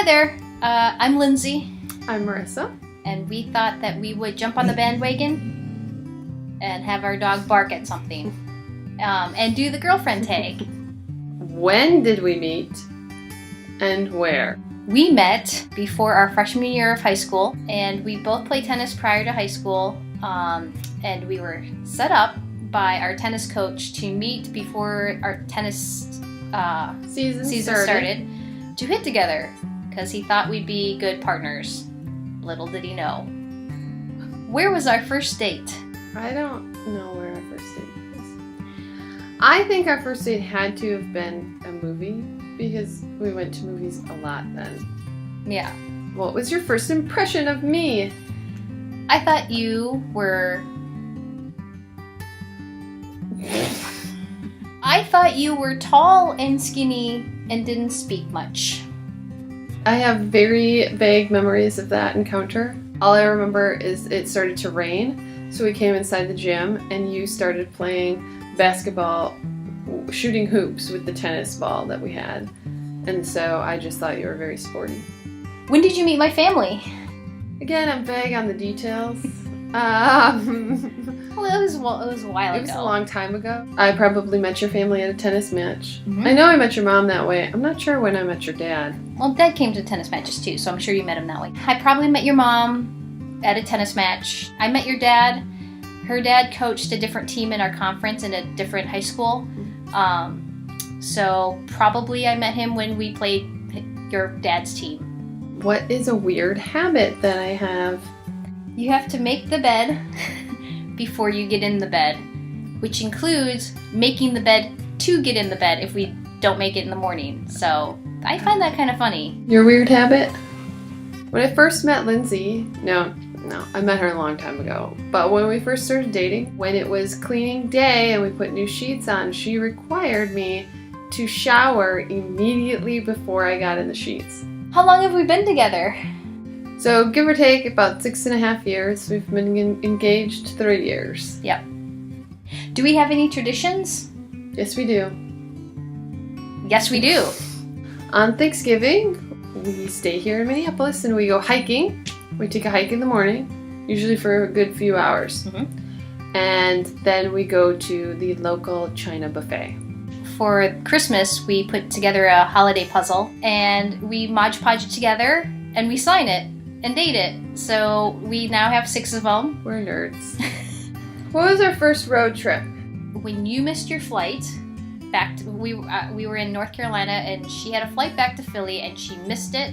Hi there, I'm Lindsay, I'm Marissa. and we thought that we would jump on the bandwagon and have our dog bark at something, and do the girlfriend tag. When did we meet and where? We met before our freshman year of high school, and we both played tennis prior to high school, and we were set up by our tennis coach to meet before our tennis season started to hit together because he thought we'd be good partners. Little did he know. Where was our first date? I don't know where our first date was. I think our first date had to have been a movie because we went to movies a lot then. Yeah. What was your first impression of me? I thought you were... I thought you were tall and skinny and didn't speak much. I have very vague memories of that encounter. All I remember is it started to rain, so we came inside the gym and you started playing basketball, shooting hoops with the tennis ball that we had. And so I just thought you were very sporty. When did you meet my family? Again, I'm vague on the details. Well, it was a while ago. It was a long time ago. I probably met your family at a tennis match. Mhm. I know I met your mom that way. I'm not sure when I met your dad. Well, Dad came to tennis matches too, so I'm sure you met him that way. I probably met your mom at a tennis match. I met your dad. Her dad coached a different team in our conference in a different high school. So probably I met him when we played your dad's team. What is a weird habit that I have? You have to make the bed before you get in the bed, which includes making the bed to get in the bed if we don't make it in the morning. So I find that kind of funny. Your weird habit? When I first met Lindsay, no, I met her a long time ago. But when we first started dating, when it was cleaning day and we put new sheets on, she required me to shower immediately before I got in the sheets. How long have we been together? So give or take about 6.5 years. We've been engaged 3 years. Yep. Do we have any traditions? Yes, we do. Yes, we do. On Thanksgiving, we stay here in Minneapolis and we go hiking. We take a hike in the morning, usually for a good few hours. Mhm. And then we go to the local China buffet. For Christmas, we put together a holiday puzzle and we Mod Podge it together and we sign it and date it. So we now have 6 of them. We're nerds. What was our first road trip? When you missed your flight back to, we were in North Carolina and she had a flight back to Philly and she missed it.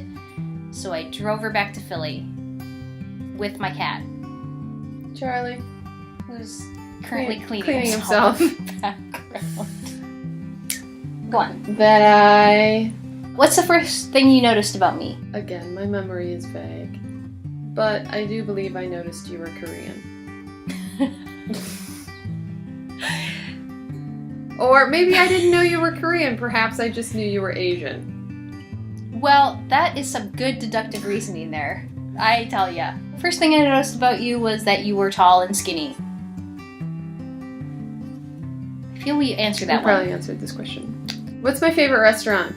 So I drove her back to Philly with my cat, Charlie. who's currently cleaning himself. in the background. Go on. What's the first thing you noticed about me? Again, my memory is vague. But I do believe I noticed you were Korean. Or maybe I didn't know you were Korean. Perhaps I just knew you were Asian. Well, that is some good deductive reasoning there, I tell ya. First thing I noticed about you was that you were tall and skinny. I feel we answered that We one. probably answered this question. What's my favorite restaurant?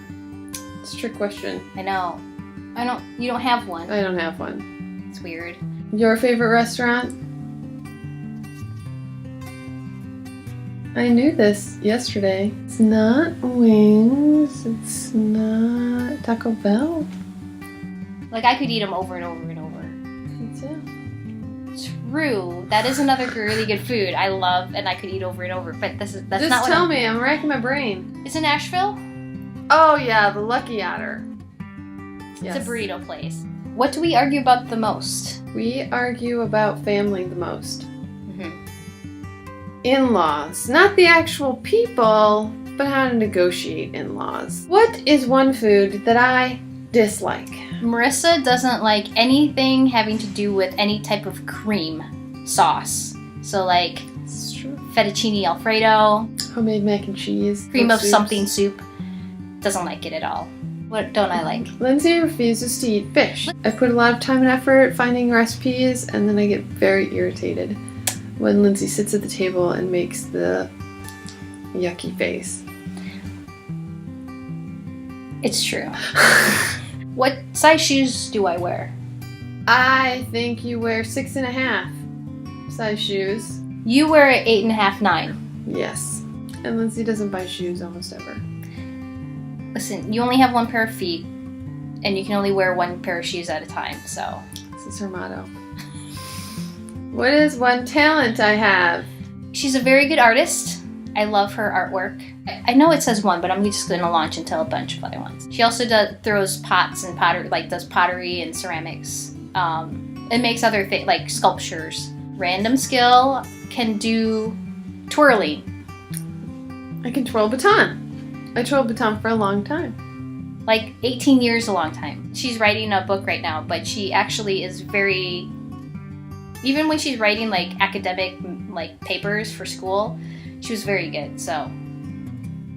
It's a trick question. I know. You don't have one. I don't have one. It's weird. Your favorite restaurant? I knew this yesterday. It's not wings. It's not Taco Bell. Like, I could eat them over and over and over. Pizza. True. That is another really good food I love and I could eat over and over. But that's Just not what tell me. I'm racking my brain. Is it Nashville? Oh yeah, the Lucky Otter. Yes. It's a burrito place. What do we argue about the most? We argue about family the most. Mm-hmm. In-laws. Not the actual people, but how to negotiate in-laws. What is one food that I dislike? Marissa doesn't like anything having to do with any type of cream sauce. So like It's true. fettuccine alfredo, Homemade mac and cheese. cream of soups. something soup. Doesn't like it at all. What don't I like? Lindsay refuses to eat fish. I put a lot of time and effort finding recipes, and then I get very irritated when Lindsay sits at the table and makes the yucky face. It's true. What size shoes do I wear? I think you wear 6.5 size shoes. You wear 8.5, 9. Yes. And Lindsay doesn't buy shoes almost ever. Listen, you only have one pair of feet, and you can only wear one pair of shoes at a time, so. This is her motto. What is one talent I have? She's a very good artist. I love her artwork. I know it says one, but I'm just going to launch and tell a bunch of other ones. She also throws pots and pottery, like does pottery and ceramics. And makes other things, like sculptures. Random skill, can do twirling. I can twirl baton. I twirled baton for a long time. Like 18 years, a long time. She's writing a book right now, but she actually is very, even when she's writing like academic like papers for school, she was very good, so.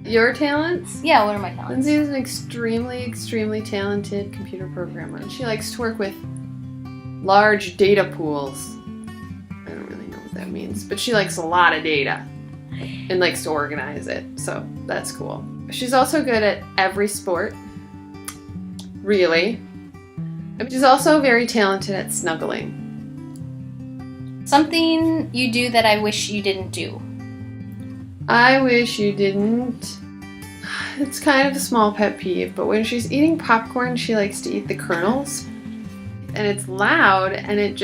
Your talents? Yeah, what are my talents? Lindsay is an extremely talented computer programmer. She likes to work with large data pools. I don't really know what that means, but she likes a lot of data and likes to organize it, so that's cool. She's also good at every sport, really. She's also very talented at snuggling. Something you do that I wish you didn't do. I wish you didn't. It's kind of a small pet peeve, but when she's eating popcorn, she likes to eat the kernels. And it's loud, and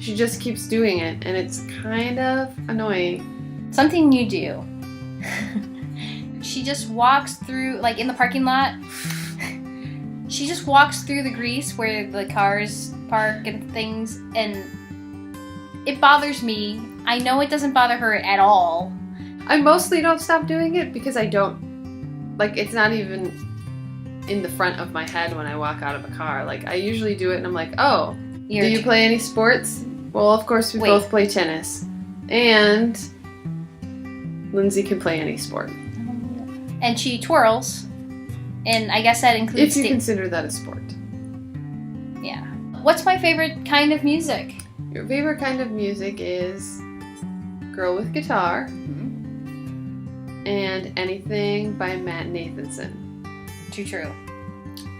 she just keeps doing it, and it's kind of annoying. Something you do. She just walks through, like in the parking lot, she just walks through the grease where the cars park and things, and it bothers me. I know it doesn't bother her at all. I mostly don't stop doing it because I don't, like, it's not even in the front of my head when I walk out of a car. Like, I usually do it and I'm like, oh, do you play any sports? Well, of course we both play tennis. And Lindsay can play any sport. And she twirls. And I guess that includes... If you consider that a sport. Yeah. What's my favorite kind of music? Your favorite kind of music is Girl with Guitar. Mm-hmm. And anything by Matt Nathanson. True.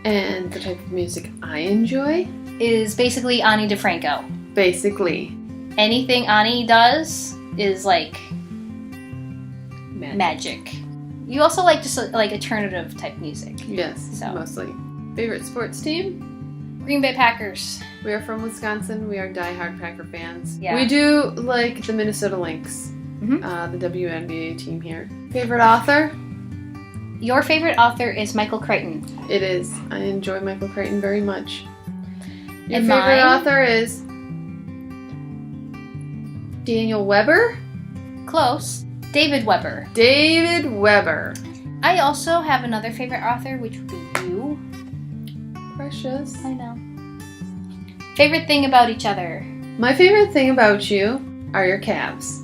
And the type of music I enjoy is basically Ani DeFranco. Basically. Anything Ani does is like magic. You also like just like alternative type music. Yes, so. Mostly. Favorite sports team? Green Bay Packers. We are from Wisconsin. We are diehard Packer fans. Yeah. We do like the Minnesota Lynx, the WNBA team here. Favorite author? Your favorite author is Michael Crichton. It is. I enjoy Michael Crichton very much. Your and favorite mine? author is Daniel Weber? Close. David Weber. David Weber. I also have another favorite author, which would be you. Precious. I know. Favorite thing about each other? My favorite thing about you are your calves.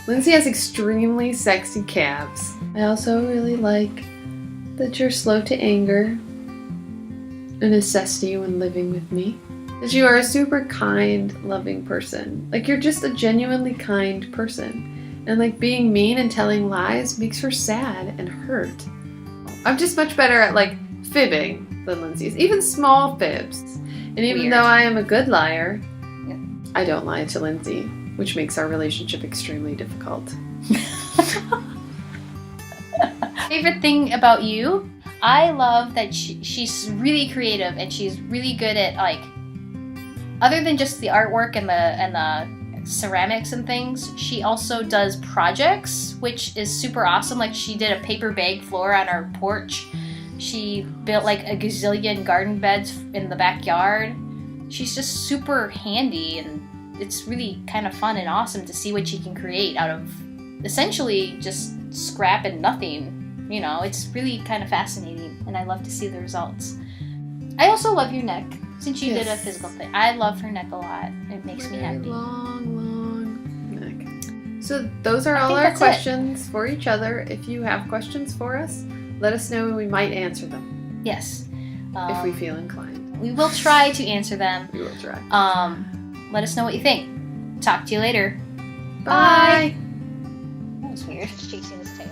Lindsay has extremely sexy calves. I also really like that you're slow to anger, a necessity when living with me. That you are a super kind, loving person. Like, you're just a genuinely kind person. And like, being mean and telling lies makes her sad and hurt. I'm just much better at like fibbing than Lindsay is. Even small fibs. And even though I am a good liar, I don't lie to Lindsay, which makes our relationship extremely difficult. Favorite thing about you? I love that she's really creative and she's really good at like, other than just the artwork and the ceramics and things, she also does projects, which is super awesome. Like, she did a paper bag floor on our porch. She built like a gazillion garden beds in the backyard. She's just super handy, and it's really kind of fun and awesome to see what she can create out of essentially just scrap and nothing. You know, it's really kind of fascinating, and I love to see the results. I also love your neck, since you did a physical thing. I love her neck a lot. It makes me happy. Long neck. So those are all our questions for each other. If you have questions for us, let us know and we might answer them. Yes. If we feel inclined. We will try to answer them. We will try. Let us know what you think. Talk to you later. Bye. That was weird. Chasing his tail.